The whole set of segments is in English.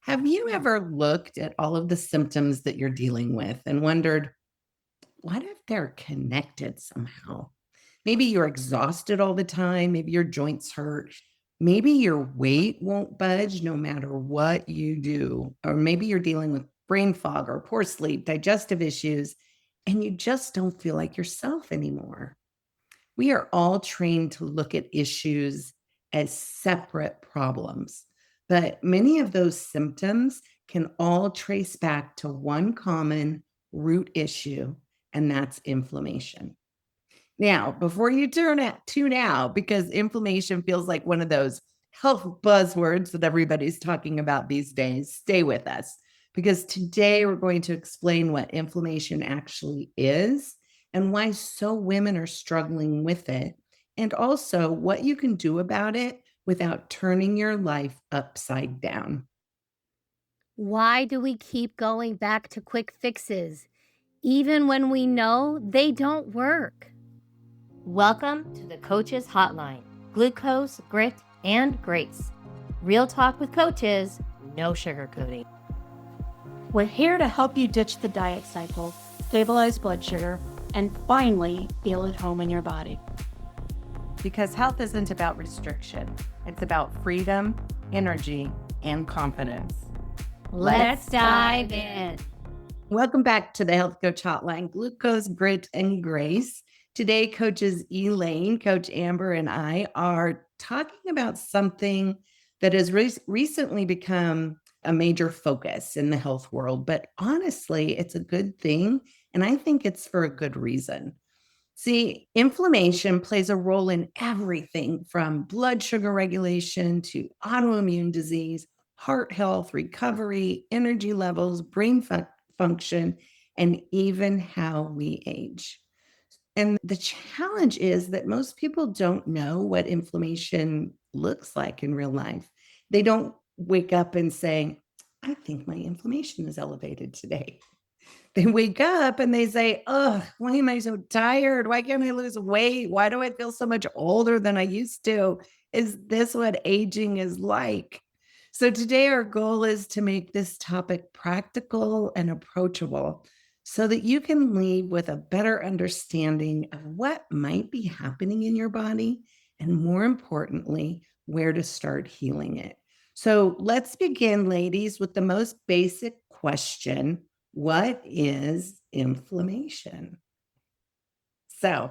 Have you ever looked at all of the symptoms that you're dealing with and wondered, what if they're connected somehow? Maybe you're exhausted all the time. Maybe your joints hurt. Maybe your weight won't budge no matter what you do. Or maybe you're dealing with brain fog or poor sleep, digestive issues, and you just don't feel like yourself anymore. We are all trained to look at issues as separate problems, but many of those symptoms can all trace back to one common root issue, and that's inflammation. Now, before you tune out, because inflammation feels like one of those health buzzwords that everybody's talking about these days, stay with us because today we're going to explain what inflammation actually is and why so women are struggling with it, and also what you can do about it without turning your life upside down. Why do we keep going back to quick fixes, even when we know they don't work? Welcome to the Coach's Hotline. Glucose, grit, and grace. Real talk with coaches, no sugarcoating. We're here to help you ditch the diet cycle, stabilize blood sugar, and finally feel at home in your body. Because health isn't about restriction, it's about freedom, energy, and confidence. Let's dive in. Welcome back to the Health Coach Hotline, Glucose, Grit, and Grace. Today, coaches Elaine, Coach Amber, and I are talking about something that has recently become a major focus in the health world. But honestly, it's a good thing. And I think it's for a good reason. See, inflammation plays a role in everything from blood sugar regulation to autoimmune disease, heart health, recovery, energy levels, function, and even how we age. And the challenge is that most people don't know what inflammation looks like in real life. They don't wake up and say, I think my inflammation is elevated today. They wake up and they say, "Oh, why am I so tired? Why can't I lose weight? Why do I feel so much older than I used to? Is this what aging is like?" So today our goal is to make this topic practical and approachable so that you can leave with a better understanding of what might be happening in your body and, more importantly, where to start healing it. So let's begin, ladies, with the most basic question: what is inflammation? So,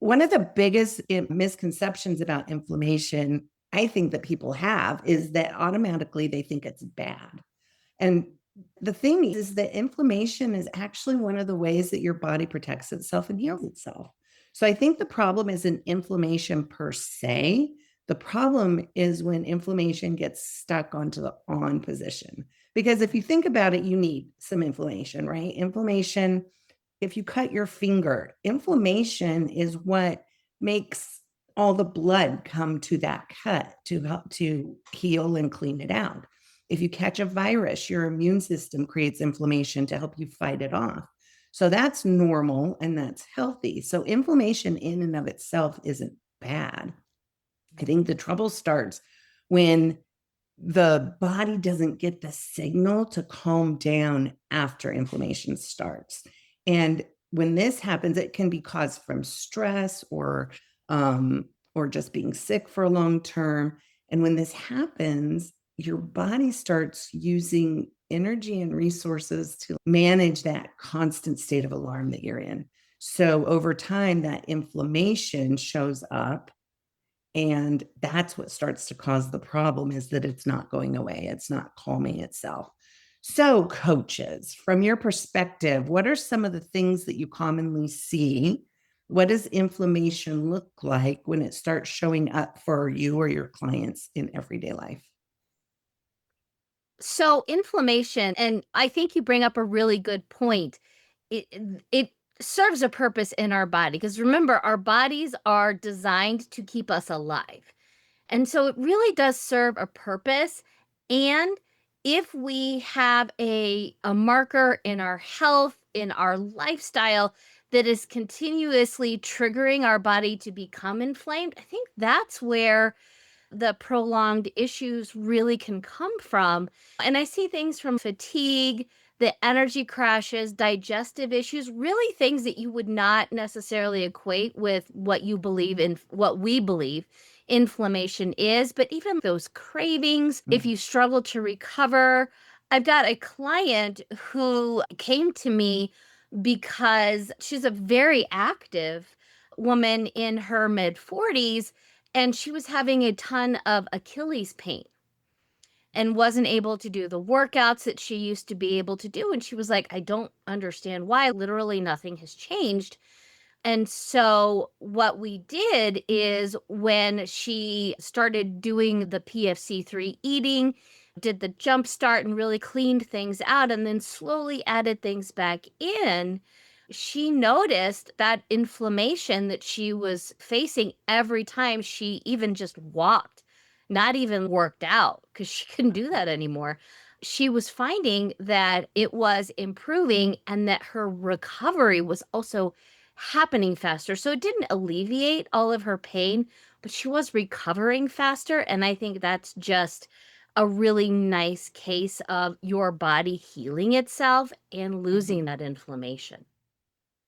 one of the biggest misconceptions about inflammation, I think that people have, is that automatically they think it's bad. And the thing is that inflammation is actually one of the ways that your body protects itself and heals itself. So I think the problem isn't inflammation per se. The problem is when inflammation gets stuck onto the on position. Because if you think about it, you need some inflammation, right? Inflammation, if you cut your finger, inflammation is what makes all the blood come to that cut to help to heal and clean it out. If you catch a virus, your immune system creates inflammation to help you fight it off. So that's normal and that's healthy. So inflammation in and of itself isn't bad. I think the trouble starts when the body doesn't get the signal to calm down after inflammation starts. And when this happens, it can be caused from stress or just being sick for a long term. And when this happens, your body starts using energy and resources to manage that constant state of alarm that you're in. So over time, that inflammation shows up, and that's what starts to cause the problem, is that it's not going away. It's not calming itself. So, coaches, from your perspective, what are some of the things that you commonly see? What does inflammation look like when it starts showing up for you or your clients in everyday life? So, inflammation, and I think you bring up a really good point. It serves a purpose in our body because remember, our bodies are designed to keep us alive. And so it really does serve a purpose. And if we have a marker in our health, in our lifestyle that is continuously triggering our body to become inflamed, I think that's where the prolonged issues really can come from. And I see things from fatigue, the energy crashes, digestive issues, really things that you would not necessarily equate with what you believe in, what we believe inflammation is, but even those cravings, if you struggle to recover. I've got a client who came to me because she's a very active woman in her mid 40s, and she was having a ton of Achilles pain and wasn't able to do the workouts that she used to be able to do. And she was like, I don't understand why. Literally nothing has changed. And so what we did is when she started doing the PFC3 eating, did the jump start and really cleaned things out and then slowly added things back in, she noticed that inflammation that she was facing every time she even just walked, not even worked out, because she couldn't do that anymore. She was finding that it was improving and that her recovery was also happening faster. So it didn't alleviate all of her pain, but she was recovering faster. And I think that's just a really nice case of your body healing itself and losing that inflammation.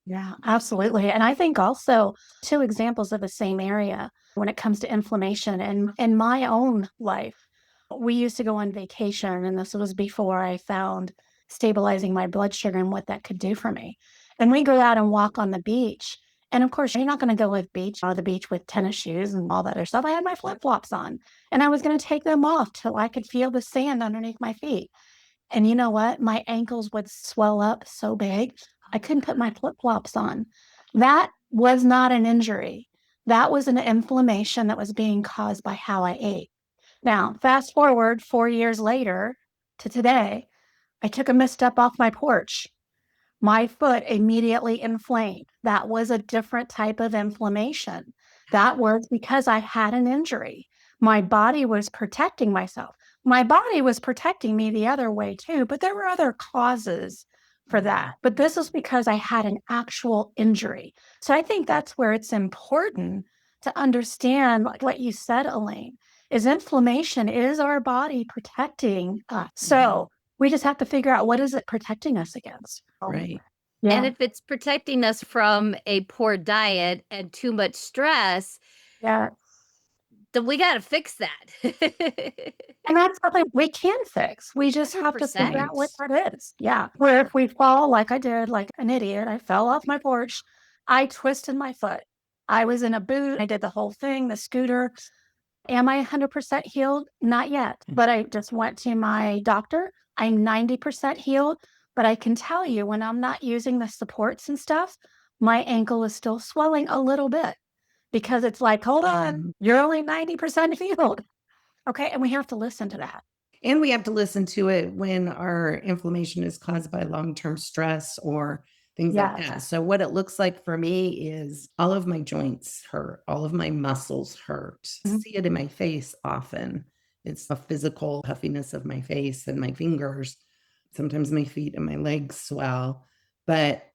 Yeah, absolutely. And I think also two examples of the same area when it comes to inflammation. And in my own life, we used to go on vacation, and this was before I found stabilizing my blood sugar and what that could do for me. And we go out and walk on the beach. And of course, you're not going to go on the beach with tennis shoes and all that other stuff. I had my flip flops on, and I was going to take them off till I could feel the sand underneath my feet. And you know what? My ankles would swell up so big, I couldn't put my flip flops on. That was not an injury. That was an inflammation that was being caused by how I ate. Now, fast forward 4 years later to today, I took a misstep off my porch. My foot immediately inflamed. That was a different type of inflammation. That was because I had an injury. My body was protecting myself. My body was protecting me the other way too, but there were other causes for that. But this is because I had an actual injury. So I think that's where it's important to understand, like what you said, Elaine, is inflammation is our body protecting us. So we just have to figure out, what is it protecting us against? Right. And Yeah. if it's protecting us from a poor diet and too much stress, Yeah. then we got to fix that. And that's something we can fix. We just have to figure 100%. out what that is. Yeah. Where if we fall like I did, like an idiot, I fell off my porch, I twisted my foot. I was in a boot. I did the whole thing, the scooter. Am I 100% healed? Not yet. But I just went to my doctor. I'm 90% healed. But I can tell you, when I'm not using the supports and stuff, my ankle is still swelling a little bit because it's like, hold on, you're only 90% healed. Okay. And we have to listen to that. And we have to listen to it when our inflammation is caused by long-term stress or things like Yes. that. So what it looks like for me is all of my joints hurt, all of my muscles hurt. Mhm. See it in my face often. It's a physical puffiness of my face and my fingers. Sometimes my feet and my legs swell. But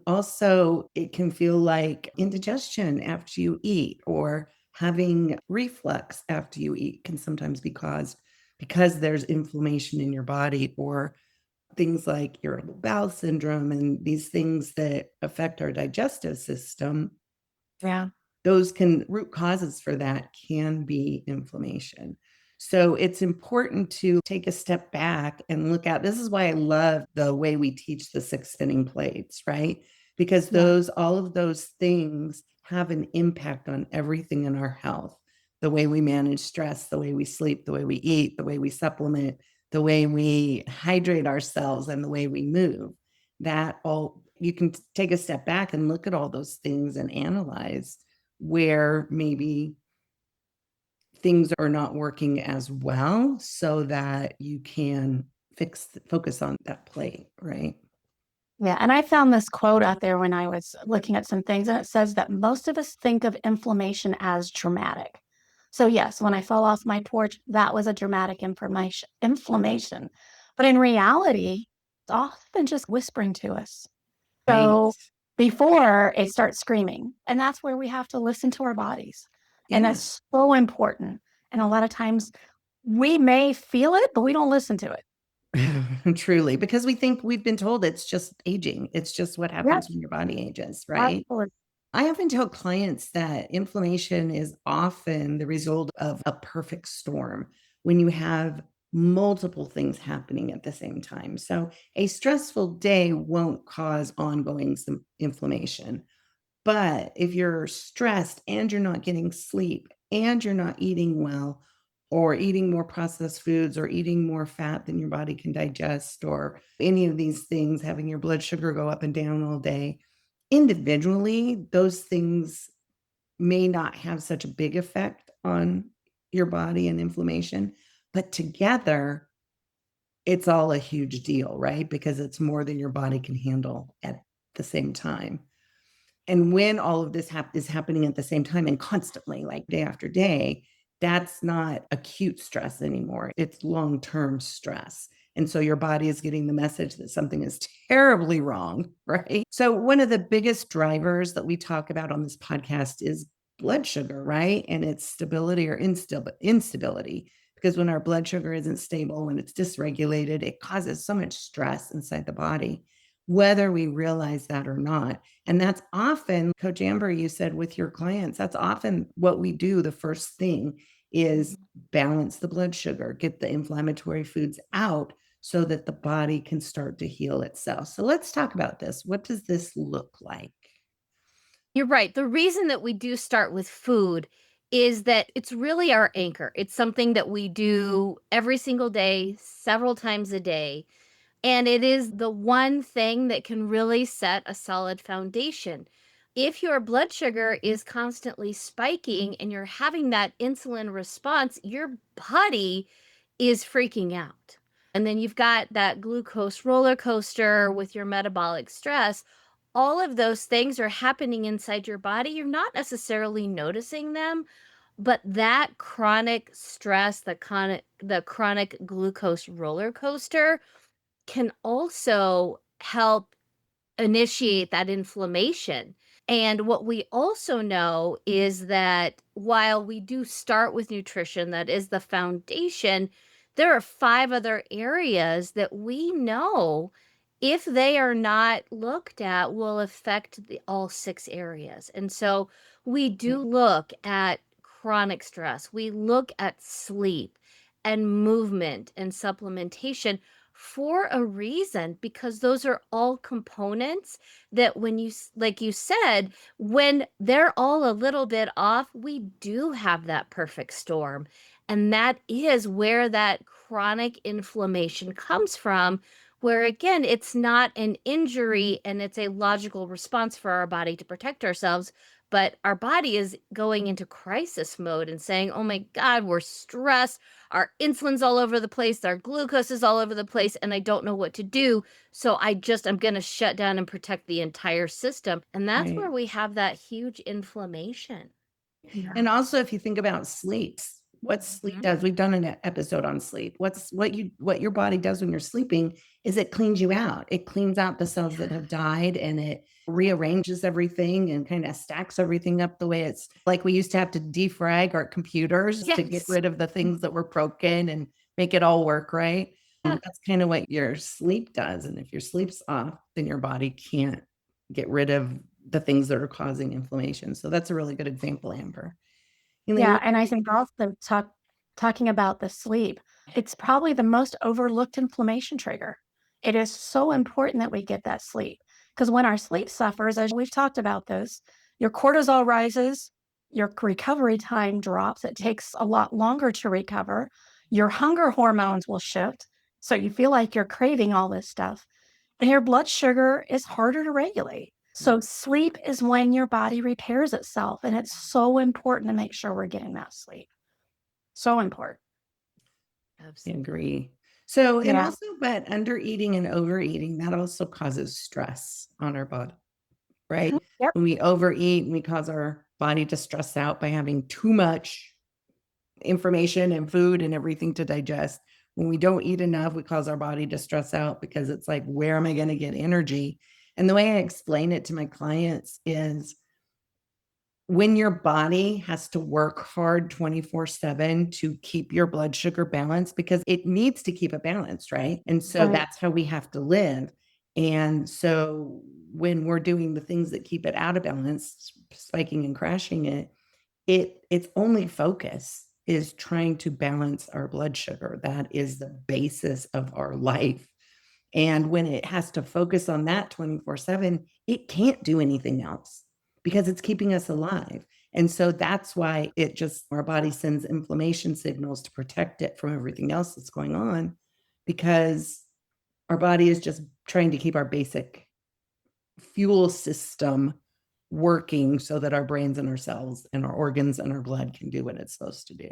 also, it can feel like indigestion after you eat, or having reflux after you eat can sometimes be caused because there's inflammation in your body, or things like irritable bowel syndrome and these things that affect our digestive system. Yeah. Those can root causes for that can be inflammation. So it's important to take a step back and look at, this is why I love the way we teach the 6 spinning plates, right? Because Yeah. all of those things have an impact on everything in our health. The way we manage stress, the way we sleep, the way we eat, the way we supplement, the way we hydrate ourselves, and the way we move. That all, you can take a step back and look at all those things and analyze where maybe things are not working as well, so that you can focus on that plate, right? Yeah. And I found this quote out there when I was looking at some things, and it says that most of us think of inflammation as dramatic. So, yes, when I fell off my porch, that was a dramatic inflammation. But in reality, it's often just whispering to us. Right. So, before it starts screaming, and that's where we have to listen to our bodies. And Yeah. that's so important. And a lot of times we may feel it, but we don't listen to it. Truly, because we think we've been told it's just aging. It's just what happens Yes, when your body ages, right? absolutely. I often tell clients that inflammation is often the result of a perfect storm when you have multiple things happening at the same time. So, a stressful day won't cause ongoing inflammation. But if you're stressed and you're not getting sleep and you're not eating well, or eating more processed foods, or eating more fat than your body can digest, or any of these things, having your blood sugar go up and down all day, individually, those things may not have such a big effect on your body and inflammation. But together, it's all a huge deal, right? Because it's more than your body can handle at the same time. And when all of this is happening at the same time and constantly, like day after day, that's not acute stress anymore. It's long-term stress. And so your body is getting the message that something is terribly wrong, right? So one of the biggest drivers that we talk about on this podcast is blood sugar, right? And its stability or instability. Because when our blood sugar isn't stable, when it's dysregulated, it causes so much stress inside the body, whether we realize that or not. And that's often, Coach Amber, you said with your clients, that's often what we do. The first thing is balance the blood sugar, get the inflammatory foods out so that the body can start to heal itself. So let's talk about this. What does this look like? You're right. The reason that we do start with food is that it's really our anchor. It's something that we do every single day, several times a day. And it is the one thing that can really set a solid foundation. If your blood sugar is constantly spiking and you're having that insulin response, your body is freaking out. And then you've got that glucose roller coaster with your metabolic stress. All of those things are happening inside your body. You're not necessarily noticing them, but that chronic stress, the chronic glucose roller coaster can also help initiate that inflammation. And what we also know is that while we do start with nutrition, that is the foundation, there are 5 other areas that we know if they are not looked at will affect all 6 areas. And so we do look at chronic stress. We look at sleep and movement and supplementation for a reason, because those are all components that when like you said, when they're all a little bit off, we do have that perfect storm. And that is where that chronic inflammation comes from, where again, it's not an injury and it's a logical response for our body to protect ourselves. But our body is going into crisis mode and saying, oh my God, we're stressed. Our insulin's all over the place. Our glucose is all over the place. And I don't know what to do. So I'm going to shut down and protect the entire system. And that's Right. where we have that huge inflammation. Yeah. And also, if you think about sleep, what sleep does, we've done an episode on sleep. What your body does when you're sleeping is it cleans you out. It cleans out the cells that have died, and it rearranges everything and kind of stacks everything up the way it's like we used to have to defrag our computers to get Yes. rid of the things that were broken and make it all work right. Yeah. That's kind of what your sleep does. And if your sleep's off, then your body can't get rid of the things that are causing inflammation. So that's a really good example, Amber. Elaine, Yeah, and I think also talking about the sleep, it's probably the most overlooked inflammation trigger. It is so important that we get that sleep, because when our sleep suffers, as we've talked about this, your cortisol rises, your recovery time drops. It takes a lot longer to recover. Your hunger hormones will shift, so you feel like you're craving all this stuff, and your blood sugar is harder to regulate. So sleep is when your body repairs itself, and it's so important to make sure we're getting that sleep. So important. I Absolutely. agree. So, and Yeah. also, but under eating and overeating, that also causes stress on our body, right? Yep. When we overeat, we cause our body to stress out by having too much information and food and everything to digest. When we don't eat enough, we cause our body to stress out because it's like, where am I going to get energy? And the way I explain it to my clients is when your body has to work hard 24/7 to keep your blood sugar balanced, because it needs to keep it balanced, right? And so that's how we have to live. And so when we're doing the things that keep it out of balance, spiking and crashing its only focus is trying to balance our blood sugar. That is the basis of our life. And when it has to focus on that 24/7, it can't do anything else because it's keeping us alive. And so that's why our body sends inflammation signals to protect it from everything else that's going on, because our body is just trying to keep our basic fuel system working so that our brains and our cells and our organs and our blood can do what it's supposed to do.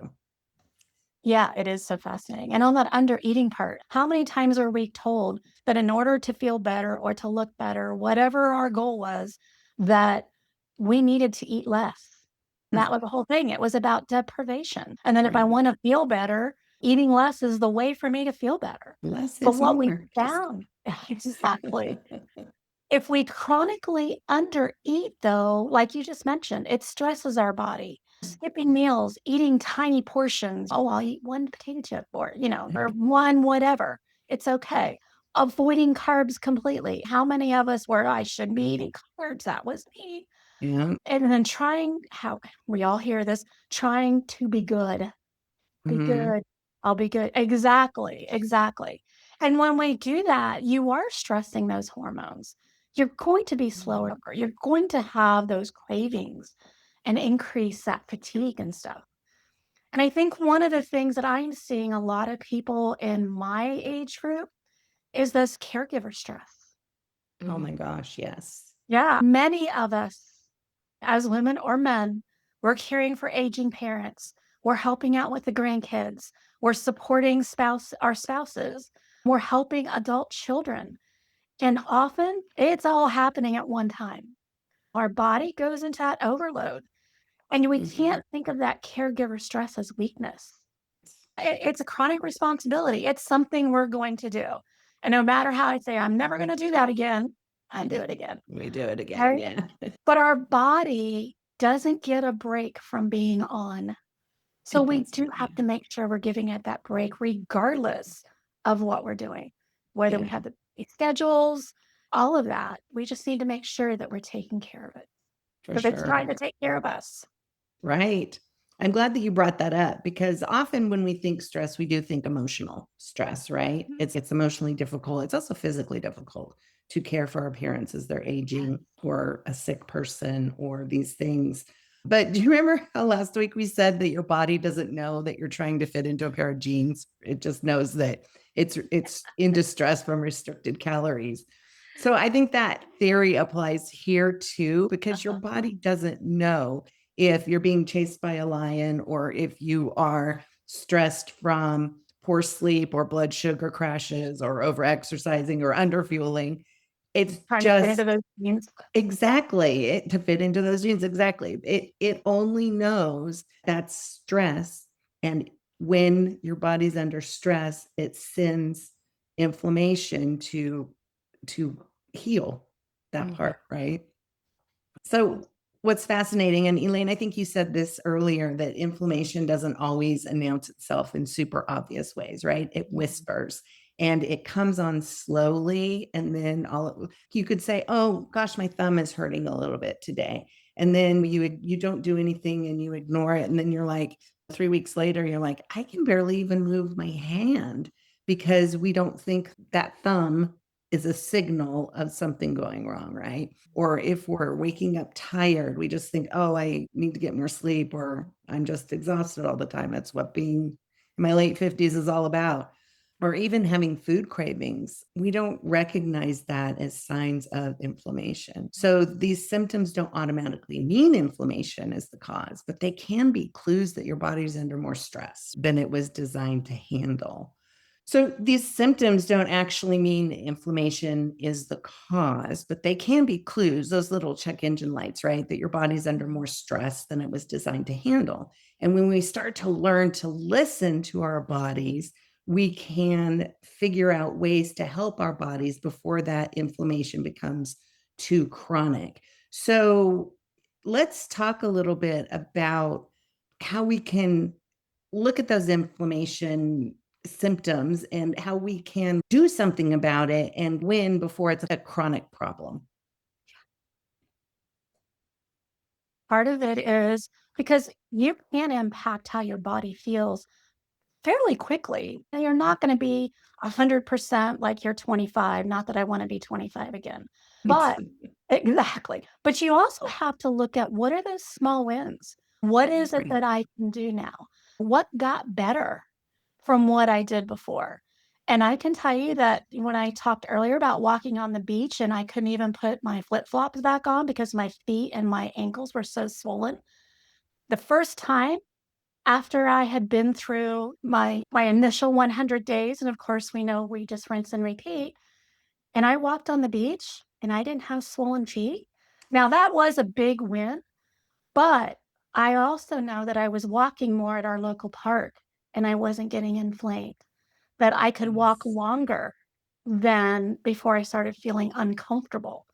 Yeah, it is so fascinating. And on that under eating part, how many times are we told that in order to feel better or to look better, whatever our goal was, that we needed to eat less? And that was the whole thing. It was about deprivation. And then if I Right. want to feel better, eating less is the way for me to feel better. Less But is what we more. found, exactly. If we chronically undereat, though, like you just mentioned, it stresses our body. Skipping meals, eating tiny portions. Oh, I'll eat one potato chip or, or one whatever. It's okay. Avoiding carbs completely. How many of us were, I shouldn't be eating carbs? That was me. Yeah. And then how we all hear this, trying to be good. Be Mhm. good. I'll be good. Exactly, exactly. And when we do that, you are stressing those hormones. You're going to be slower. You're going to have those cravings and increase that fatigue and stuff. And I think one of the things that I'm seeing a lot of people in my age group is this caregiver stress. Oh my gosh, yes. Yeah, many of us as women or men, we're caring for aging parents. We're helping out with the grandkids. We're supporting our spouses. We're helping adult children. And often it's all happening at one time. Our body goes into that overload. And we can't think of that caregiver stress as weakness. It's a chronic responsibility. It's something we're going to do. And no matter how I say, I'm never going to do that again, I do it again. We do it again. Right? Yeah. But our body doesn't get a break from being on. So It we doesn't. do have to make sure we're giving it that break regardless of what we're doing, whether we Yeah, have the schedules, all of that. We just need to make sure that we're taking care of it for because it's sure. trying to take care of us. Right. I'm glad that you brought that up, because often when we think stress, we do think emotional stress, right? It's emotionally difficult. It's also physically difficult to care for our parents as they're aging, or a sick person, or these things. But do you remember how last week we said that your body doesn't know that you're trying to fit into a pair of jeans? It just knows that it's in distress from restricted calories. So I think that theory applies here too, because your body doesn't know if you're being chased by a lion, or if you are stressed from poor sleep or blood sugar crashes or over exercising or under fueling. It's Trying to fit into just those genes. exactly to fit into those genes. Exactly. It only knows that stress. And when your body's under stress, it sends inflammation to heal that part, right? So what's fascinating, and Elaine, I think you said this earlier, that inflammation doesn't always announce itself in super obvious ways, right? It whispers and it comes on slowly. And then you could say, oh gosh, my thumb is hurting a little bit today. And then you don't do anything and you ignore it. And then you're like, 3 weeks later, you're like, I can barely even move my hand, because we don't think that thumb is a signal of something going wrong, right? Or if we're waking up tired, we just think, oh, I need to get more sleep, or I'm just exhausted all the time. That's what being in my late 50s is all about. Or even having food cravings, we don't recognize that as signs of inflammation. So these symptoms don't automatically mean inflammation is the cause, but they can be clues that your body's under more stress than it was designed to handle. So these symptoms don't actually mean inflammation is the cause, but they can be clues, those little check engine lights, right? That your body's under more stress than it was designed to handle. And when we start to learn to listen to our bodies, we can figure out ways to help our bodies before that inflammation becomes too chronic. So let's talk a little bit about how we can look at those inflammation symptoms and how we can do something about it and win before it's a chronic problem. Part of it is because you can impact how your body feels fairly quickly. Now, you're not going to be 100% like you're 25. Not that I want to be 25 again, but exactly. But you also have to look at what are those small wins? What is it Right. that I can do now? What got better from what I did before? And I can tell you that when I talked earlier about walking on the beach and I couldn't even put my flip flops back on because my feet and my ankles were so swollen, the first time after I had been through my initial 100 days, and of course, we know we just rinse and repeat, and I walked on the beach and I didn't have swollen feet. Now that was a big win, but I also know that I was walking more at our local park and I wasn't getting inflamed, that I could walk Yes. longer than before I started feeling uncomfortable.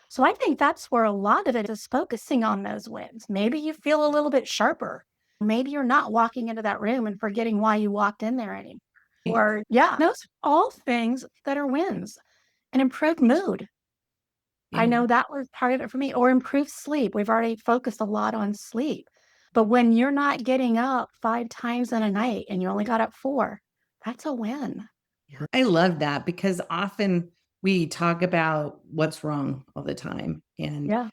So I think that's where a lot of it is focusing on those wins. Maybe you feel a little bit sharper. Maybe you're not walking into that room and forgetting why you walked in there anymore. Or, yeah, those are all things that are wins. An improved mood. I Yeah. know that was part of it for me, or improved sleep. We've already focused a lot on sleep. But when you're not getting up 5 times in a night and you only got up 4, that's a win. I love that because often we talk about what's wrong all the time Yeah.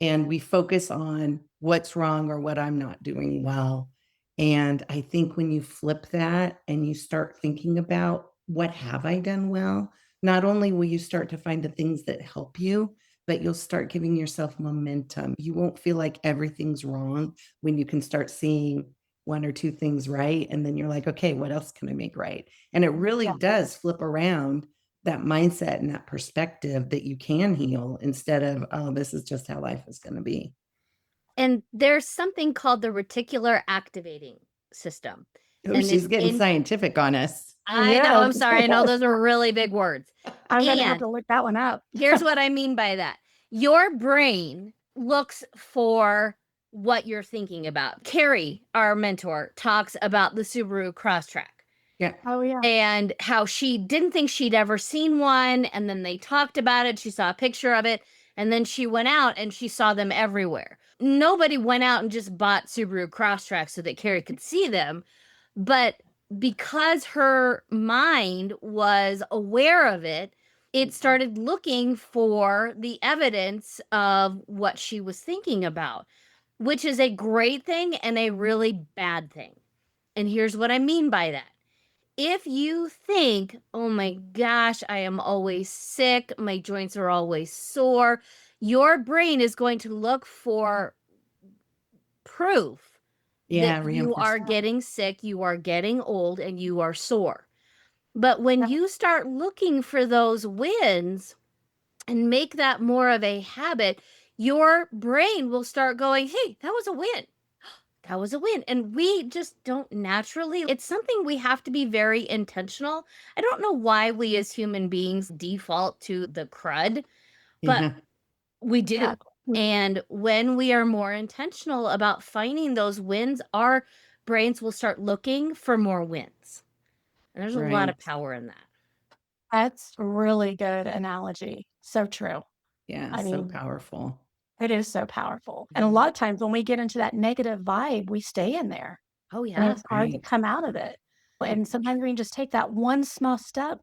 and we focus on what's wrong or what I'm not doing well. And I think when you flip that and you start thinking about what have I done well, not only will you start to find the things that help you, but you'll start giving yourself momentum. You won't feel like everything's wrong when you can start seeing one or two things right. And then you're like, okay, what else can I make right? And it really Yeah. does flip around that mindset and that perspective that you can heal instead of, oh, this is just how life is going to be. And there's something called the reticular activating system, Oh, and she's it's getting in scientific on us. I know, Yes. I'm sorry, I know those are really big words. I'm gonna have And to look that one up. here's what I mean by that. Your brain looks for what you're thinking about. Carrie, our mentor, talks about the Subaru Crosstrek Yeah. Oh, yeah. and how she didn't think she'd ever seen one. And then they talked about it. She saw a picture of it. And then she went out and she saw them everywhere. Nobody went out and just bought Subaru Crosstrek so that Carrie could see them. But because her mind was aware of it, it started looking for the evidence of what she was thinking about, which is a great thing and a really bad thing. And here's what I mean by that. If you think, oh my gosh, I am always sick, my joints are always sore, your brain is going to look for proof that Yeah. you are Reinforcement. getting sick, you are getting old, and you are sore. But when Yeah. you start looking for those wins and make that more of a habit, your brain will start going, hey, that was a win. That was a win. And we just don't naturally, it's something we have to be very intentional. I don't know why we as human beings default to the crud, but Yeah. we do. Yeah. And when we are more intentional about finding those wins, our brains will start looking for more wins. And there's a lot of Right. power in that. That's a really good analogy. So true. Yeah. I So mean, powerful. it is so powerful. And a lot of times when we get into that negative vibe, we stay in there Oh, and yeah. it's hard to Right. come out of it. And sometimes we can just take that one small step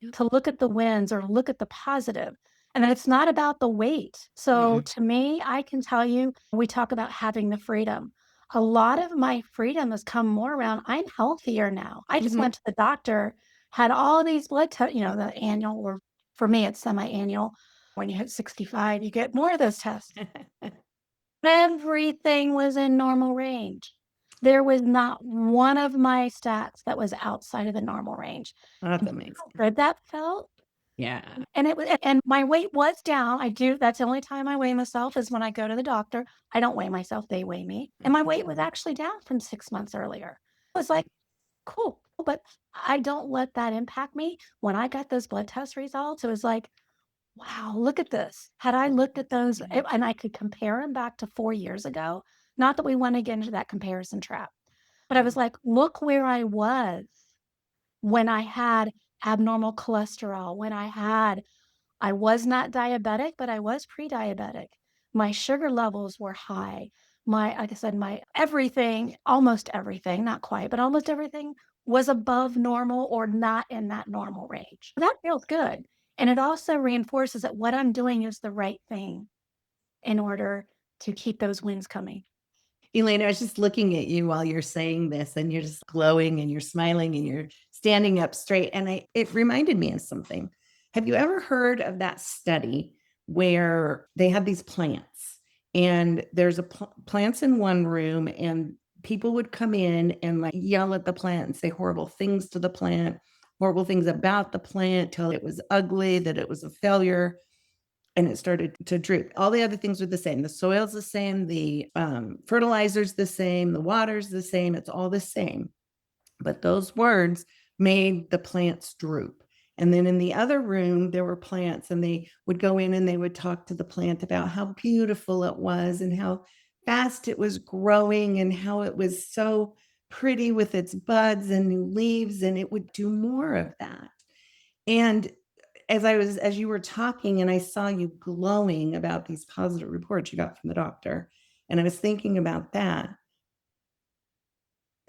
Yep. to look at the wins or look at the positive. And then it's not about the weight. So to me, I can tell you, we talk about having the freedom. A lot of my freedom has come more around I'm healthier now. I just Mhm. went to the doctor, had all these blood tests, the annual, or for me, it's semi-annual. When you hit 65, you get more of those tests. Everything was in normal range. There was not one of my stats that was outside of the normal range. That's And amazing. how good that felt. Yeah. And it was, and my weight was down. That's the only time I weigh myself is when I go to the doctor. I don't weigh myself, they weigh me. And my weight was actually down from 6 months earlier. I was like, cool. But I don't let that impact me. When I got those blood test results, it was like, Wow, look at this. Had I looked at those and I could compare them back to 4 years ago, not that we wanna get into that comparison trap, but I was like, "Look where I was when I had abnormal cholesterol, when I was not diabetic, but I was pre-diabetic. My sugar levels were high. Like I said, my everything, almost everything, not quite, but almost everything was above normal or not in that normal range. That feels good. And it also reinforces that what I'm doing is the right thing in order to keep those wins coming. Elaine, I was just looking at you while you're saying this, and you're just glowing and you're smiling and you're standing up straight. And it reminded me of something. Have you ever heard of that study where they had these plants and there's plants in one room, and people would come in and like yell at the plant and say horrible things to the plant, horrible things about the plant, tell it was ugly, that it was a failure, and it started to droop. All the other things are the same. The soil's the same, the fertilizer's the same, the water's the same. It's all the same. But those words made the plants droop. And then in the other room, there were plants, and they would go in and they would talk to the plant about how beautiful it was and how fast it was growing and how it was so pretty with its buds and new leaves. And it would do more of that. And as you were talking and I saw you glowing about these positive reports you got from the doctor, and I was thinking about that.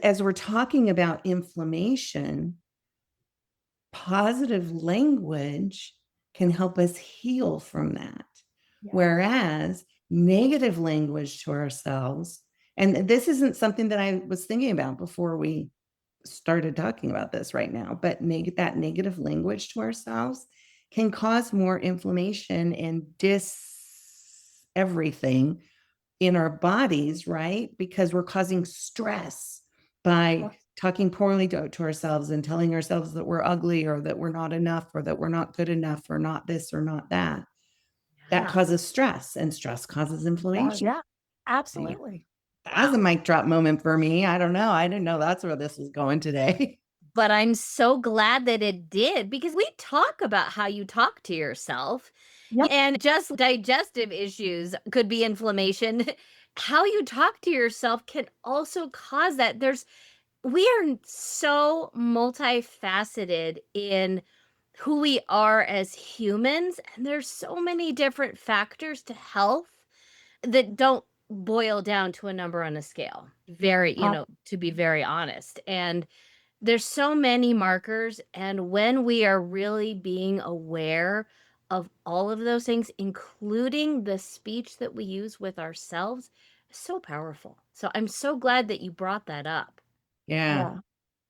As we're talking about inflammation, positive language can help us heal from that. Yeah. Whereas negative language to ourselves, and this isn't something that I was thinking about before we started talking about this right now, but that negative language to ourselves can cause more inflammation and everything in our bodies, right? Because we're causing stress by talking poorly to ourselves and telling ourselves that we're ugly or that we're not enough or that we're not good enough or not this or not that. That causes stress, and stress causes inflammation. Yeah, absolutely. That was a mic drop moment for me. I don't know. I didn't know that's where this was going today. But I'm so glad that it did, because we talk about how you talk to yourself, Yep. and just digestive issues could be inflammation. How you talk to yourself can also cause that. We are so multifaceted in who we are as humans, and there's so many different factors to health that don't boil down to a number on a scale. Very, to be very honest. And there's so many markers, and when we are really being aware of all of those things, including the speech that we use with ourselves, so powerful. So I'm so glad that you brought that up. Yeah. Yeah,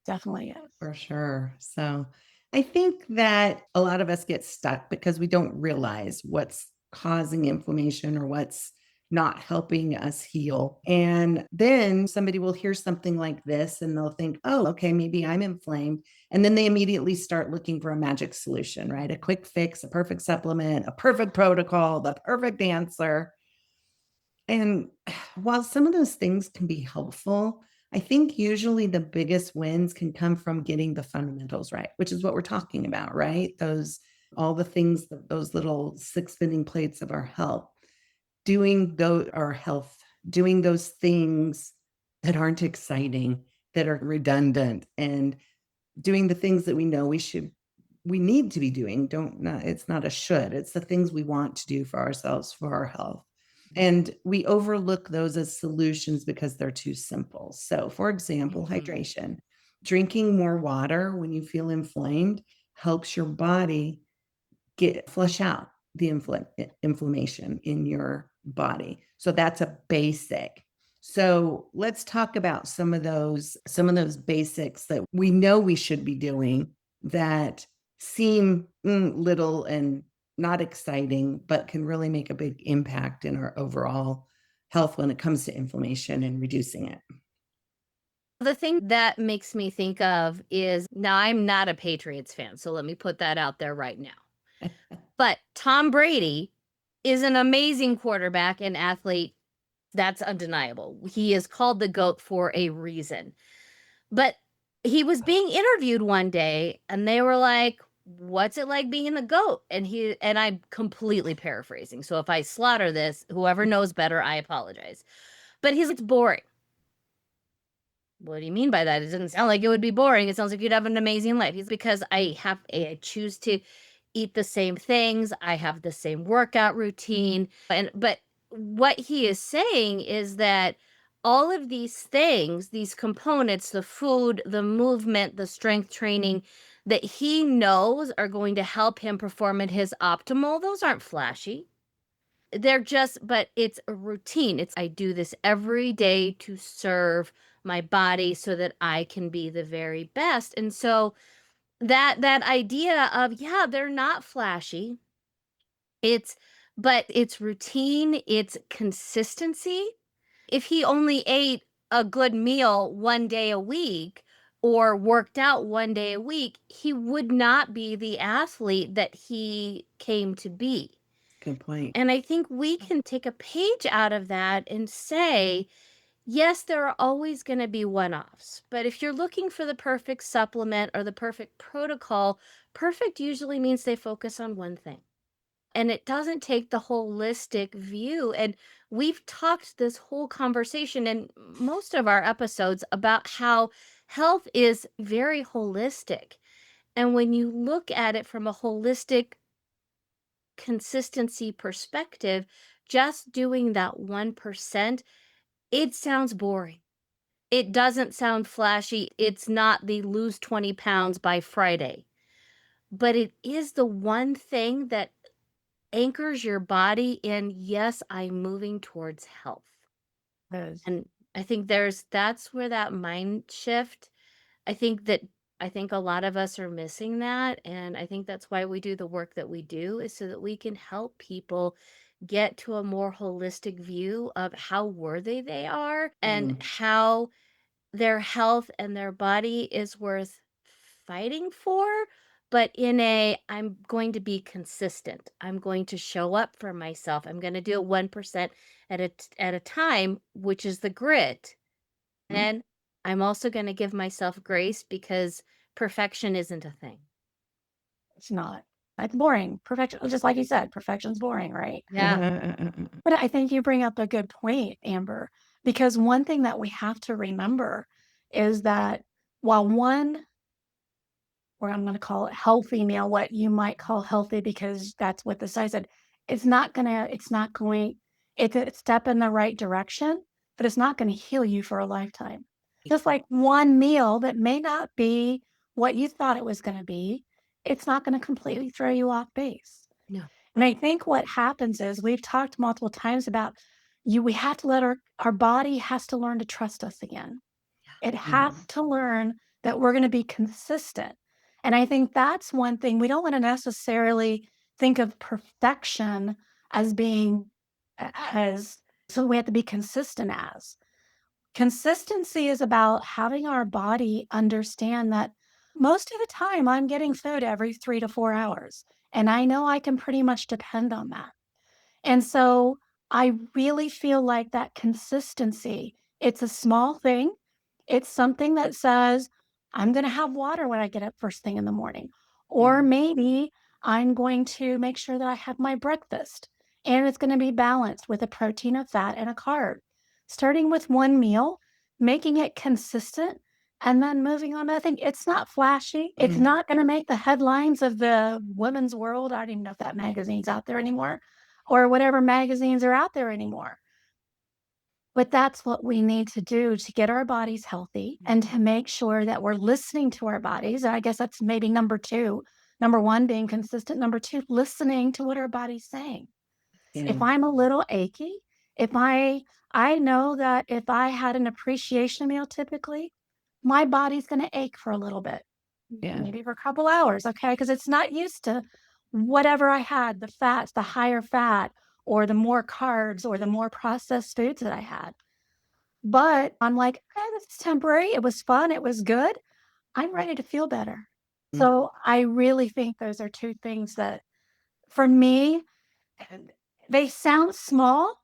definitely is. For sure. So I think that a lot of us get stuck because we don't realize what's causing inflammation or what's not helping us heal. And then somebody will hear something like this and they'll think, oh, okay, maybe I'm inflamed. And then they immediately start looking for a magic solution, right? A quick fix, a perfect supplement, a perfect protocol, the perfect answer. And while some of those things can be helpful, I think usually the biggest wins can come from getting the fundamentals right, which is what we're talking about, right? All the things, those little six spinning plates of our health, our health, doing those things that aren't exciting, that are redundant, and doing the things that we know we need to be doing. It's not a should, it's the things we want to do for ourselves, for our health. And we overlook those as solutions because they're too simple. So, for example, hydration. Drinking more water when you feel inflamed helps your body flush out the inflammation in your body. So that's a basic. So let's talk about some of those basics that we know we should be doing that seem little and not exciting, but can really make a big impact in our overall health when it comes to inflammation and reducing it. The thing that makes me think of is, now I'm not a Patriots fan, so let me put that out there right now. But Tom Brady is an amazing quarterback and athlete. That's undeniable. He is called the GOAT for a reason. But he was being interviewed one day, and they were like, what's it like being a goat? And I'm completely paraphrasing. So if I slaughter this, whoever knows better, I apologize. But it's boring. What do you mean by that? It doesn't sound like it would be boring. It sounds like you'd have an amazing life. He's because I choose to eat the same things. I have the same workout routine. But what he is saying is that all of these things, these components, the food, the movement, the strength training that he knows are going to help him perform at his optimal, those aren't flashy. But it's a routine. I do this every day to serve my body so that I can be the very best. And so that idea of, yeah, they're not flashy. But it's routine, it's consistency. If he only ate a good meal one day a week or worked out one day a week, he would not be the athlete that he came to be. Good point. And I think we can take a page out of that and say, yes, there are always going to be one offs. But if you're looking for the perfect supplement or the perfect protocol, perfect usually means they focus on one thing. And it doesn't take the holistic view. And we've talked this whole conversation in most of our episodes about how health is very holistic. And when you look at it from a holistic consistency perspective, just doing that 1%, it sounds boring. It doesn't sound flashy. It's not the lose 20 pounds by Friday, but it is the one thing that anchors your body in, yes, I'm moving towards health. Those. And I think that's where that mind shift, I think that I think a lot of us are missing that. And I think that's why we do the work that we do, is so that we can help people get to a more holistic view of how worthy they are and how their health and their body is worth fighting for, but I'm going to be consistent. I'm going to show up for myself. I'm going to do it 1% at a time, which is the grit. And I'm also going to give myself grace because perfection isn't a thing. It's not. It's boring. Perfection, just like you said, perfection's boring, right? Yeah. But I think you bring up a good point, Amber, because one thing that we have to remember is that while one, or I'm going to call it healthy meal, what you might call healthy because that's what the site said, it's a step in the right direction, but it's not going to heal you for a lifetime. Just like one meal that may not be what you thought it was going to be, it's not going to completely throw you off base. No. And I think what happens is we've talked multiple times about we have to let our body has to learn to trust us again. It has to learn that we're going to be consistent. And I think that's one thing we don't want to necessarily think of perfection as being as so we have to be consistent as. Consistency is about having our body understand that most of the time I'm getting food every 3 to 4 hours, and I know I can pretty much depend on that. And so I really feel like that consistency, it's a small thing. It's something that says, I'm going to have water when I get up first thing in the morning. Or maybe I'm going to make sure that I have my breakfast and it's going to be balanced with a protein, a fat, and a carb. Starting with one meal, making it consistent, and then moving on. I think it's not flashy. It's not going to make the headlines of the Women's World. I don't even know if that magazine's out there anymore or whatever magazines are out there anymore. But that's what we need to do to get our bodies healthy and to make sure that we're listening to our bodies. I guess that's maybe number two. Number one, being consistent. Number two, listening to what our body's saying. If I'm a little achy, if I know that if I had an appreciation meal typically, my body's going to ache for a little bit. Maybe for a couple hours, okay? Because it's not used to whatever I had, the fats, the higher fat, or the more carbs, or the more processed foods that I had. But I'm like, okay, this is temporary. It was fun. It was good. I'm ready to feel better. So I really think those are two things that, for me, they sound small,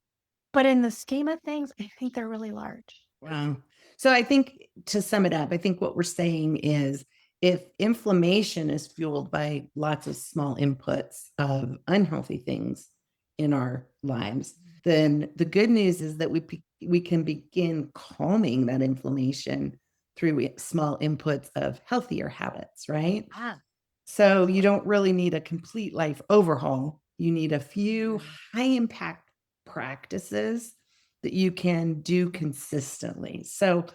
but in the scheme of things, I think they're really large. Wow. So I think to sum it up, I think what we're saying is If inflammation is fueled by lots of small inputs of unhealthy things in our lives, then the good news is that we can begin calming that inflammation through small inputs of healthier habits, right? Ah, So you don't really need a complete life overhaul. You need a few high impact practices that you can do consistently. So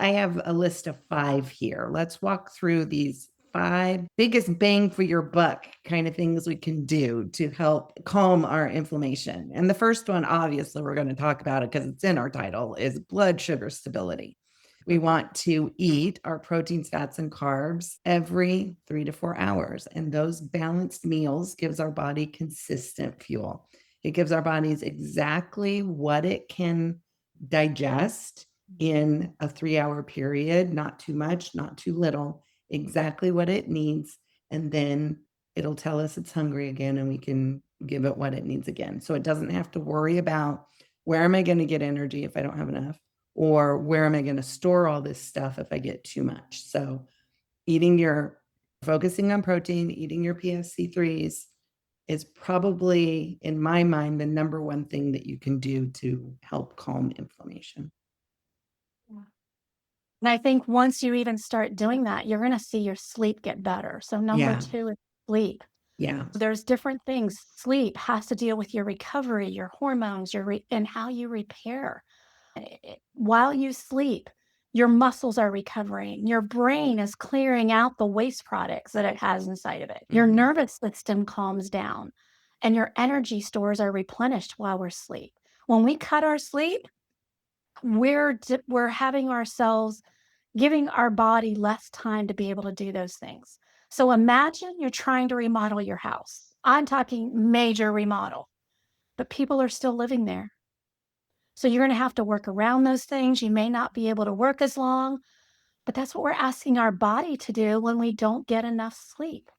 I have a list of 5 here. Let's walk through these 5 biggest bang for your buck kind of things we can do to help calm our inflammation. And the first one, obviously, we're going to talk about it because it's in our title, is blood sugar stability. We want to eat our proteins, fats, and carbs every 3 to 4 hours. And those balanced meals gives our body consistent fuel. It gives our bodies exactly what it can digest in a 3-hour period, not too much, not too little, exactly what it needs. And then it'll tell us it's hungry again and we can give it what it needs again. So it doesn't have to worry about where am I going to get energy if I don't have enough? Or where am I going to store all this stuff if I get too much? So focusing on protein, eating your PSC3s is probably, in my mind, the number one thing that you can do to help calm inflammation. And I think once you even start doing that, you're going to see your sleep get better. So number Yeah. 2 is sleep. Yeah. There's different things. Sleep has to deal with your recovery, your hormones, and how you repair. While you sleep, your muscles are recovering. Your brain is clearing out the waste products that it has inside of it. Your Mhm. nervous system calms down, and your energy stores are replenished while we're asleep. When we cut our sleep, we're having ourselves giving our body less time to be able to do those things. So imagine you're trying to remodel your house. I'm talking major remodel, but people are still living there. So you're going to have to work around those things. You may not be able to work as long, but that's what we're asking our body to do when we don't get enough sleep.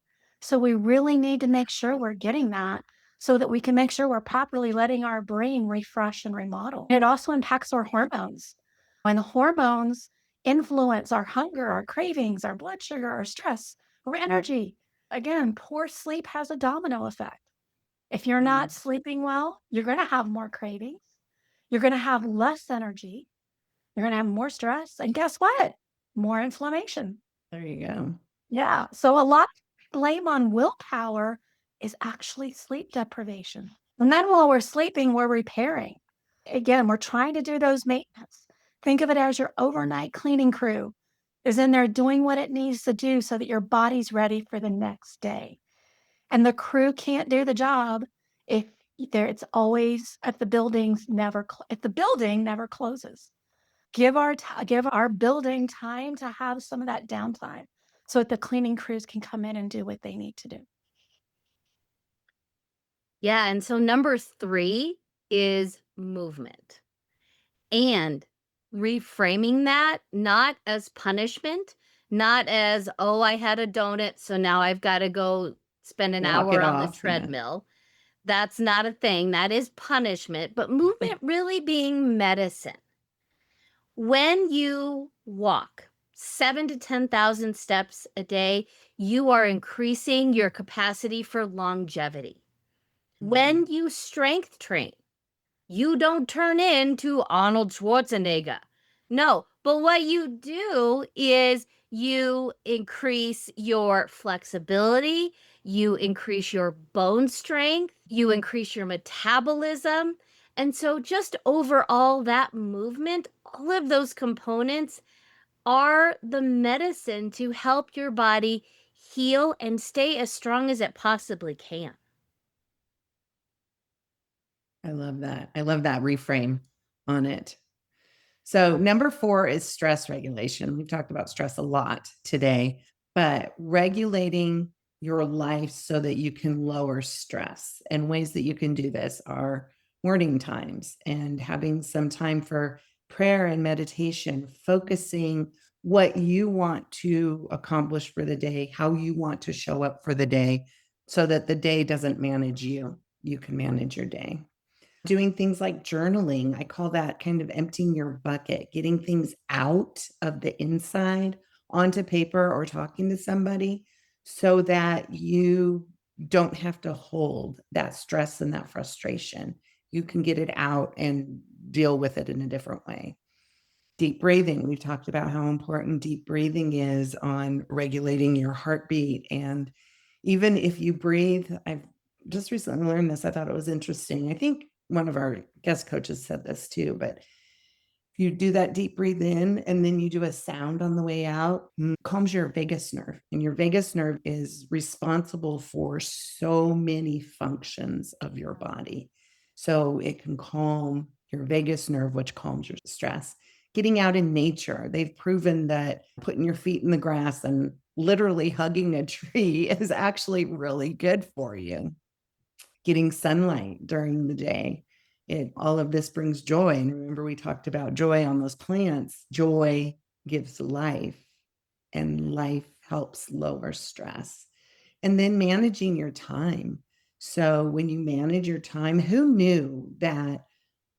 So we really need to make sure we're getting that so that we can make sure we're properly letting our brain refresh and remodel. It also impacts our hormones. When the hormones influence our hunger, our cravings, our blood sugar, our stress, our energy. Again, poor sleep has a domino effect. If you're not sleeping well, you're going to have more cravings. You're going to have less energy. You're going to have more stress. And guess what? More inflammation. There you go. Yeah. So a lot of blame on willpower is actually sleep deprivation. And then while we're sleeping, we're repairing. Again, we're trying to do those maintenance. Think of it as your overnight cleaning crew is in there doing what it needs to do so that your body's ready for the next day. And the crew can't do the job if it's always if the building never closes. Give our building time to have some of that downtime so that the cleaning crews can come in and do what they need to do. yeah. And so number 3 is movement. And reframing that not as punishment, not as, oh, I had a donut, so now I've got to go spend an Walk hour it on the off. Yeah. treadmill. That's not a thing. That is punishment, but movement really being medicine. When you walk 7 to 10,000 steps a day, you are increasing your capacity for longevity. When you strength train, you don't turn into Arnold Schwarzenegger. No, but what you do is you increase your flexibility, you increase your bone strength, you increase your metabolism. And so, just overall, that movement, all of those components are the medicine to help your body heal and stay as strong as it possibly can. I love that. I love that reframe on it. So, number 4 is stress regulation. We've talked about stress a lot today, but regulating your life so that you can lower stress. And ways that you can do this are morning times and having some time for prayer and meditation, focusing what you want to accomplish for the day, how you want to show up for the day, so that the day doesn't manage you. You can manage your day. Doing things like journaling, I call that kind of emptying your bucket, getting things out of the inside onto paper or talking to somebody so that you don't have to hold that stress and that frustration. You can get it out and deal with it in a different way. Deep breathing. We've talked about how important deep breathing is on regulating your heartbeat. And even if you breathe, I've just recently learned this. I thought it was interesting. I think one of our guest coaches said this too, but if you do that deep breathe in and then you do a sound on the way out, calms your vagus nerve. And your vagus nerve is responsible for so many functions of your body. So it can calm your vagus nerve, which calms your stress. Getting out in nature, they've proven that putting your feet in the grass and literally hugging a tree is actually really good for you. Getting sunlight during the day. All of this brings joy. And remember, we talked about joy on those plants. Joy gives life, and life helps lower stress. And then managing your time. So when you manage your time, who knew that?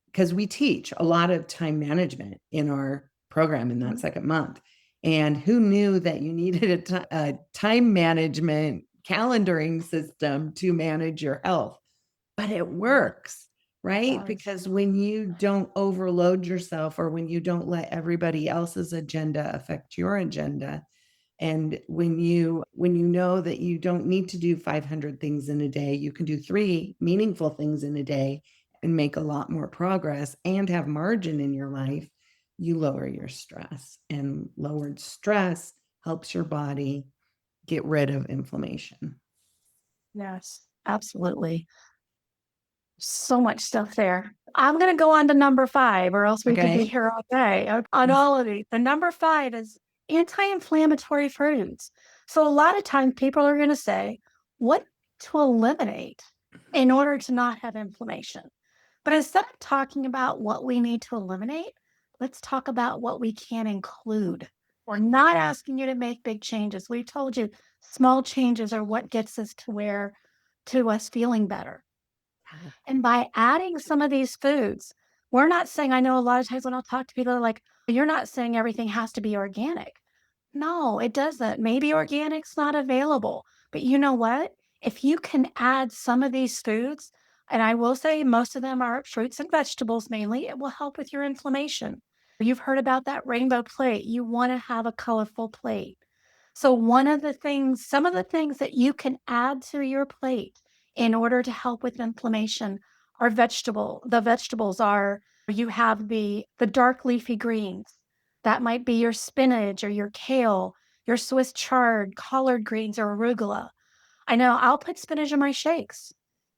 Because we teach a lot of time management in our program in that second month. And who knew that you needed a time management calendaring system to manage your health? But it works, right? Because when you don't overload yourself or when you don't let everybody else's agenda affect your agenda, and when you know that you don't need to do 500 things in a day, you can do 3 meaningful things in a day and make a lot more progress and have margin in your life, you lower your stress. And lowered stress helps your body get rid of inflammation. Yes, absolutely. So much stuff there. I'm going to go on to number 5, or else we could be Okay. here all day on all of these. The number 5 is anti-inflammatory foods. So a lot of times people are going to say, what to eliminate in order to not have inflammation? But instead of talking about what we need to eliminate, let's talk about what we can include. We're not asking you to make big changes. We told you small changes are what gets us to us feeling better. And by adding some of these foods, we're not saying, I know a lot of times when I'll talk to people, they're like, you're not saying everything has to be organic. No, it doesn't. Maybe organic's not available. But you know what? If you can add some of these foods, and I will say most of them are fruits and vegetables mainly, it will help with your inflammation. You've heard about that rainbow plate. You want to have a colorful plate. So some of the things that you can add to your plate in order to help with inflammation are vegetable. The vegetables are, you have the dark leafy greens. That might be your spinach or your kale, your Swiss chard, collard greens, or arugula. I know I'll put spinach in my shakes.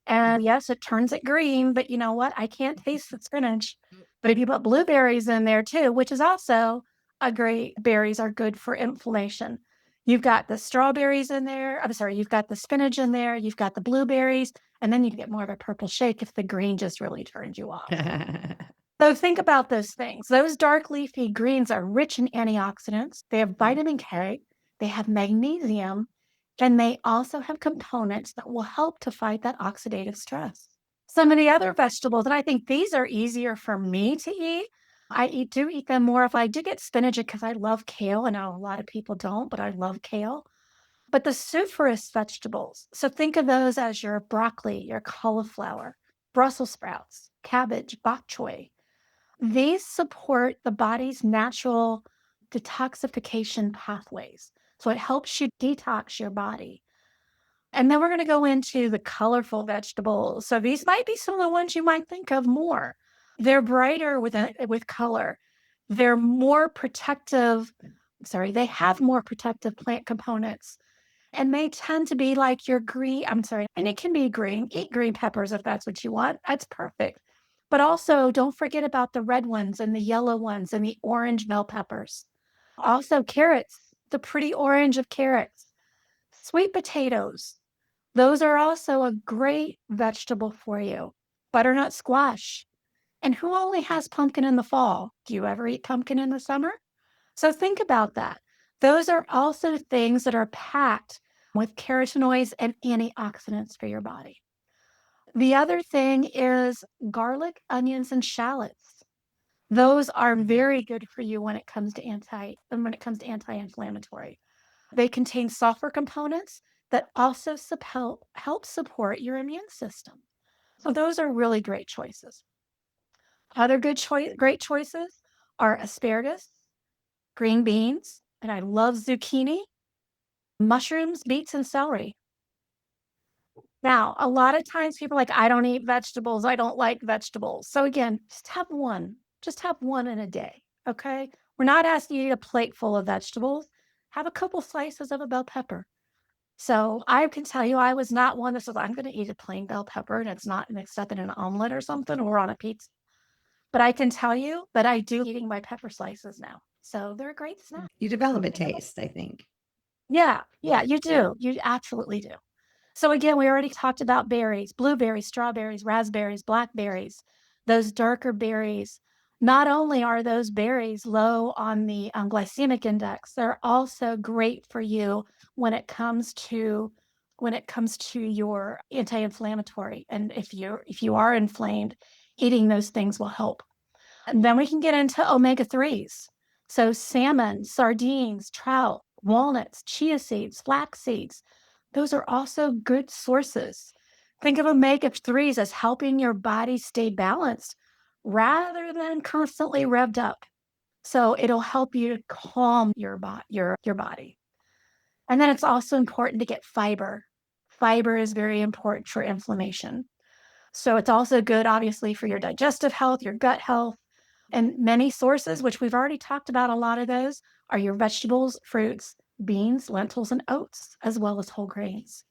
And yes, it turns it green, but you know what? I can't taste the spinach. But if you put blueberries in there too, which is also a great, berries are good for inflammation. You've got the strawberries in there. I'm sorry, you've got the spinach in there. You've got the blueberries. And then you can get more of a purple shake if the green just really turns you off. So think about those things. Those dark leafy greens are rich in antioxidants. They have vitamin K. They have magnesium. And they also have components that will help to fight that oxidative stress. Some of the other vegetables, and I think these are easier for me to eat. Do eat them more if I do get spinach because I love kale. I know a lot of people don't, but I love kale. But the cruciferous vegetables, so think of those as your broccoli, your cauliflower, Brussels sprouts, cabbage, bok choy. These support the body's natural detoxification pathways. So it helps you detox your body. And then we're going to go into the colorful vegetables. So these might be some of the ones you might think of more. They're brighter with color. They're more protective. They have more protective plant components. And they tend to be like your green, and it can be green. Eat green peppers if that's what you want. That's perfect. But also don't forget about the red ones and the yellow ones and the orange bell peppers. Also carrots, the pretty orange of carrots. Sweet potatoes. Those are also a great vegetable for you. Butternut squash. And who only has pumpkin in the fall? Do you ever eat pumpkin in the summer? So think about that. Those are also things that are packed with carotenoids and antioxidants for your body. The other thing is garlic, onions, and shallots. Those are very good for you when it comes to anti-inflammatory. They contain sulfur components that also help support your immune system. So those are really great choices. Other great choices are asparagus, green beans, and I love zucchini, mushrooms, beets, and celery. Now, a lot of times people are like, I don't eat vegetables. I don't like vegetables. So again, just have one. Just have one in a day. Okay. We're not asking you to eat a plate full of vegetables. Have a couple slices of a bell pepper. So I can tell you, I was not one that says, I'm going to eat a plain bell pepper and it's not mixed up in an omelet or something or on a pizza. But I can tell you that I do eating my pepper slices now. So they're a great snack. You develop a taste, I think. Yeah, you do. You absolutely do. So again, we already talked about berries, blueberries, strawberries, raspberries, blackberries, those darker berries. Not only are those berries low on the glycemic index, they're also great for you when it comes to your anti-inflammatory. And if you are inflamed, eating those things will help. And then we can get into omega-3s. So salmon, sardines, trout, walnuts, chia seeds, flax seeds. Those are also good sources. Think of omega-3s as helping your body stay balanced rather than constantly revved up. So it'll help you to calm your body. And then it's also important to get fiber. Fiber is very important for inflammation. So it's also good, obviously, for your digestive health, your gut health. And many sources, which we've already talked about, a lot of those are your vegetables, fruits, beans, lentils, and oats, as well as whole grains.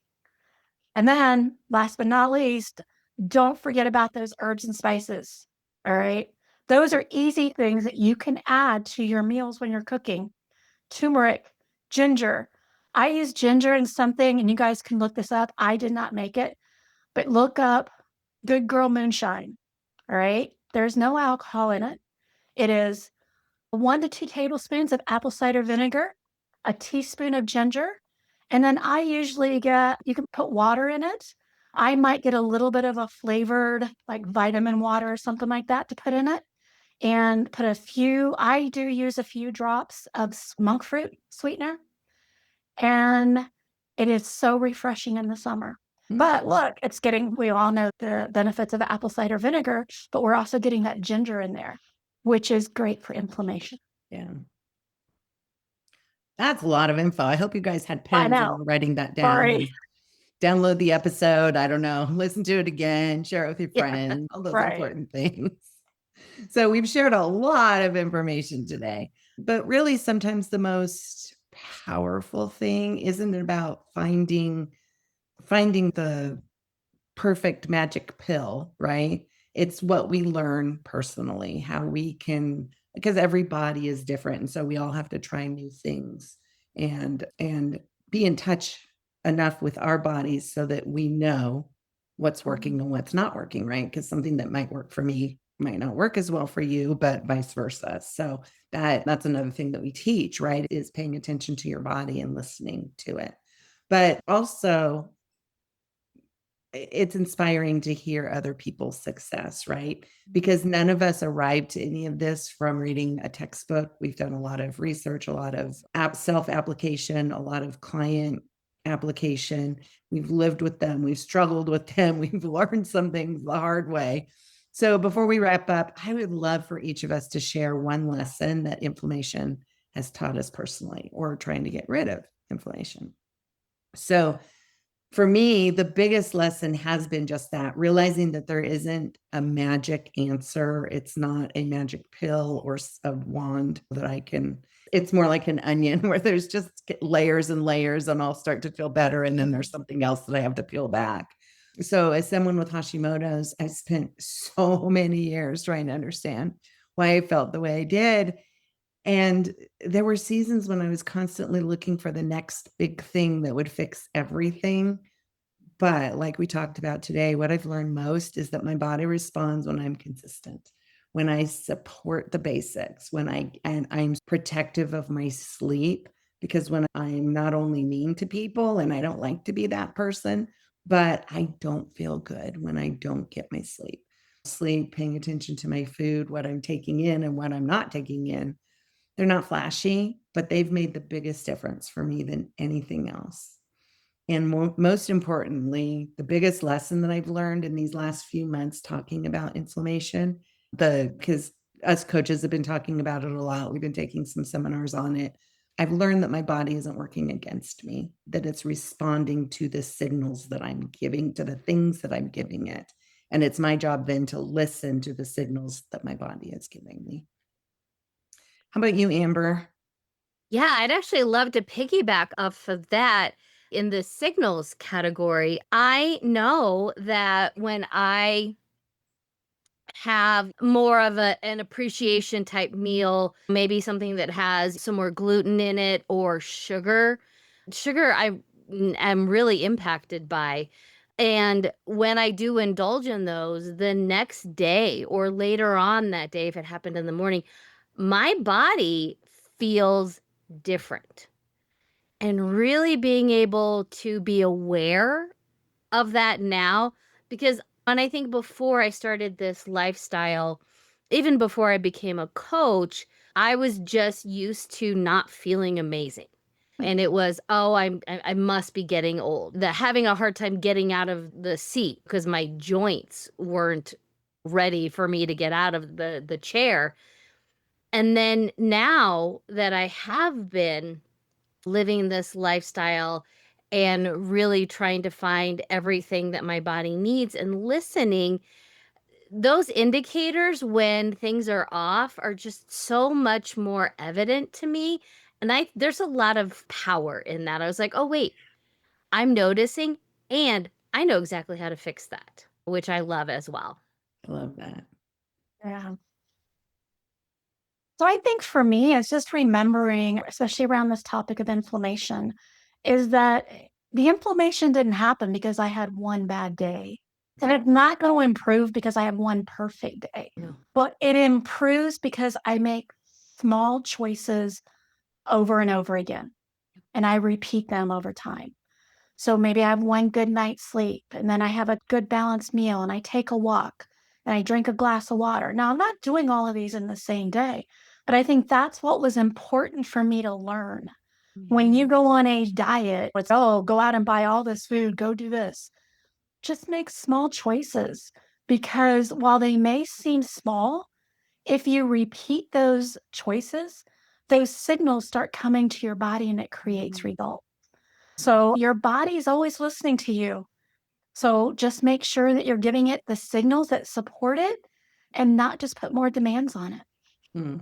And then, last but not least, don't forget about those herbs and spices. All right. Those are easy things that you can add to your meals when you're cooking. Turmeric, ginger. I use ginger in something, and you guys can look this up. I did not make it, but look up Good Girl Moonshine. All right. There's no alcohol in it. It is 1 to 2 tablespoons of apple cider vinegar, a teaspoon of ginger, and then I usually you can put water in it. I might get a little bit of a flavored, like vitamin water or something like that to put in it. And I do use a few drops of monk fruit sweetener. And it is so refreshing in the summer. But look, we all know the benefits of apple cider vinegar, but we're also getting that ginger in there, which is great for inflammation. Yeah. That's a lot of info. I hope you guys had I pens and know. were writing that down. Sorry. Download the episode. I don't know. Listen to it again. Share it with your Yeah, friends. All those right. important things. So we've shared a lot of information today, but really sometimes the most powerful thing isn't about finding the perfect magic pill, right? It's what we learn personally, how we can, because every body is different. And so we all have to try new things and be in touch enough with our bodies so that we know what's working and what's not working, right? Because something that might work for me might not work as well for you, but vice versa. So that's another thing that we teach, right? Is paying attention to your body and listening to it. But also it's inspiring to hear other people's success, right? Because none of us arrived to any of this from reading a textbook. We've done a lot of research, a lot of self-application, a lot of client application. We've lived with them. We've struggled with them. We've learned some things the hard way. So before we wrap up, I would love for each of us to share one lesson that inflammation has taught us personally or trying to get rid of inflammation. So for me, the biggest lesson has been just that, realizing that there isn't a magic answer. It's not a magic pill or a wand that it's more like an onion where there's just layers and layers and I'll start to feel better. And then there's something else that I have to peel back. So as someone with Hashimoto's, I spent so many years trying to understand why I felt the way I did. And there were seasons when I was constantly looking for the next big thing that would fix everything. But like we talked about today, what I've learned most is that my body responds when I'm consistent, when I support the basics, and I'm protective of my sleep, because when I'm not only mean to people and I don't like to be that person, but I don't feel good when I don't get my sleep. sleep, paying attention to my food, what I'm taking in and what I'm not taking in. They're not flashy, but they've made the biggest difference for me than anything else. And most importantly, the biggest lesson that I've learned in these last few months talking about inflammation, because us coaches have been talking about it a lot. We've been taking some seminars on it. I've learned that my body isn't working against me, that it's responding to the signals that I'm giving, to the things that I'm giving it. And it's my job then to listen to the signals that my body is giving me. How about you, Amber? Yeah, I'd actually love to piggyback off of that in the signals category. I know that when I have more of an appreciation type meal, maybe something that has some more gluten in it or sugar. Sugar, am really impacted by. And when I do indulge in those, the next day or later on that day, if it happened in the morning, my body feels different. And really being able to be aware of that now, because and I think before I started this lifestyle, even before I became a coach, I was just used to not feeling amazing. And it was, oh, I must be getting old. The having a hard time getting out of the seat because my joints weren't ready for me to get out of the chair. And then now that I have been living this lifestyle and really trying to find everything that my body needs and listening, those indicators when things are off are just so much more evident to me. And there's a lot of power in that. I was like, oh, wait, I'm noticing and I know exactly how to fix that, which I love as well. I love that. Yeah. So I think for me, it's just remembering, especially around this topic of inflammation, is that the inflammation didn't happen because I had one bad day. And it's not going to improve because I have one perfect day, No. but it improves because I make small choices over and over again, and I repeat them over time. So maybe I have one good night's sleep, and then I have a good balanced meal, and I take a walk, and I drink a glass of water. Now, I'm not doing all of these in the same day, but I think that's what was important for me to learn. When you go on a diet, it's, oh, go out and buy all this food, go do this. Just make small choices, because while they may seem small, if you repeat those choices, those signals start coming to your body and it creates results. So your body's always listening to you. So just make sure that you're giving it the signals that support it and not just put more demands on it. Hmm.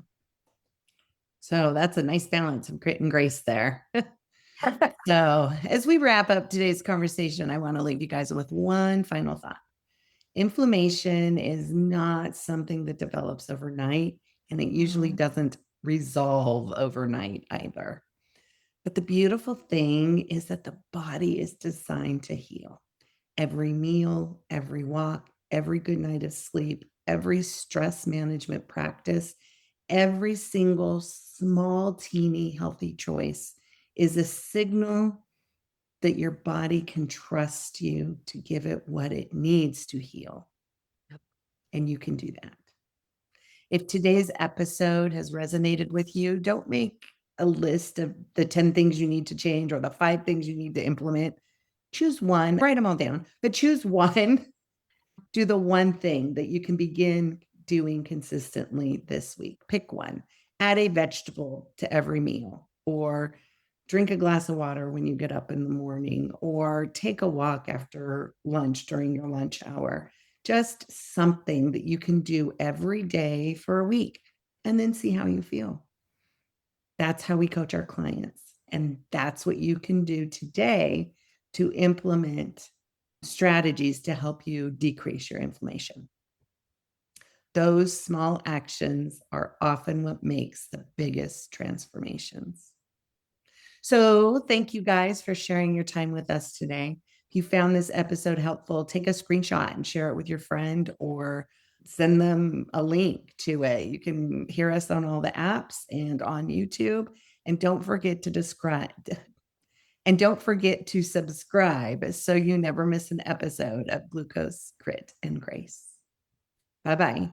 So that's a nice balance of grit and grace there. So, as we wrap up today's conversation, I want to leave you guys with one final thought. Inflammation is not something that develops overnight, and it usually doesn't resolve overnight either. But the beautiful thing is that the body is designed to heal. Every meal, every walk, every good night of sleep, every stress management practice, every single small, teeny, healthy choice is a signal that your body can trust you to give it what it needs to heal. Yep. And you can do that. If today's episode has resonated with you, don't make a list of the 10 things you need to change or the 5 things you need to implement. Choose one, write them all down, but choose one. Do the one thing that you can begin doing consistently this week. Pick one. Add a vegetable to every meal, or drink a glass of water when you get up in the morning, or take a walk after lunch during your lunch hour. Just something that you can do every day for a week and then see how you feel. That's how we coach our clients. And that's what you can do today to implement strategies to help you decrease your inflammation. Those small actions are often what makes the biggest transformations. So, thank you guys for sharing your time with us today. If you found this episode helpful, take a screenshot and share it with your friend or send them a link to it. You can hear us on all the apps and on YouTube. And don't forget to subscribe so you never miss an episode of Glucose, Grit, and Grace. Bye bye.